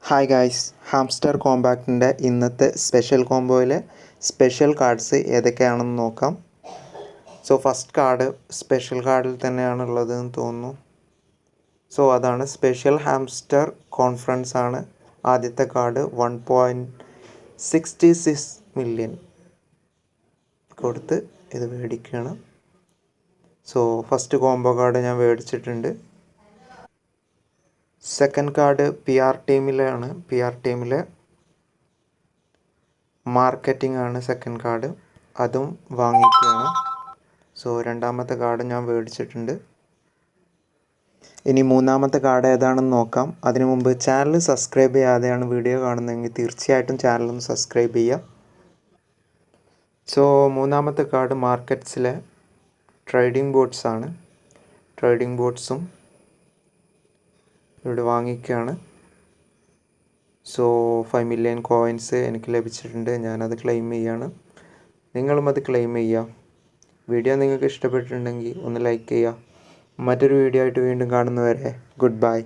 Hi guys, hamster കോമ്പാക്റ്റിൻ്റെ ഇന്നത്തെ special കോംബോയിലെ special cards ഏതൊക്കെയാണെന്ന് നോക്കാം. സോ ഫസ്റ്റ് കാർഡ് സ്പെഷ്യൽ കാർഡിൽ തന്നെയാണുള്ളതെന്ന് തോന്നുന്നു. സോ അതാണ് സ്പെഷ്യൽ ഹാംസ്റ്റർ കോൺഫറൻസ് ആണ്. ആദ്യത്തെ കാർഡ് 1.66 മില്യൺ കൊടുത്ത് ഇത് മേടിക്കുകയാണ്. സോ ഫസ്റ്റ് കോംബോ കാർഡ് ഞാൻ മേടിച്ചിട്ടുണ്ട്. സെക്കൻഡ് കാർഡ് പി ആർ ടീമിലെ മാർക്കറ്റിംഗ് ആണ് സെക്കൻഡ് കാർഡ്, അതും വാങ്ങിക്കുകയാണ്. സോ രണ്ടാമത്തെ കാർഡ് ഞാൻ മേടിച്ചിട്ടുണ്ട്. ഇനി മൂന്നാമത്തെ കാർഡ് ഏതാണെന്ന് നോക്കാം. അതിനു മുമ്പ് ചാനൽ സബ്സ്ക്രൈബ് ചെയ്യാതെയാണ് വീഡിയോ കാണുന്നതെങ്കിൽ തീർച്ചയായിട്ടും ചാനലൊന്ന് സബ്സ്ക്രൈബ് ചെയ്യുക. സോ മൂന്നാമത്തെ കാർഡ് മാർക്കറ്റ്സിലെ ട്രേഡിംഗ് ബോർഡ്സ് ആണ്. ട്രേഡിംഗ് ബോർഡ്സും ഇവിടെ വാങ്ങിക്കുകയാണ്. സോ 5 മില്യൺ കോയിൻസ് എനിക്ക് ലഭിച്ചിട്ടുണ്ട്. ഞാനത് ക്ലെയിം ചെയ്യുകയാണ്. നിങ്ങളും അത് ക്ലെയിം ചെയ്യുക. വീഡിയോ നിങ്ങൾക്ക് ഇഷ്ടപ്പെട്ടിട്ടുണ്ടെങ്കിൽ ഒന്ന് ലൈക്ക് ചെയ്യുക. മറ്റൊരു വീഡിയോ ആയിട്ട് വീണ്ടും കാണുന്നവരെ ഗുഡ് ബൈ.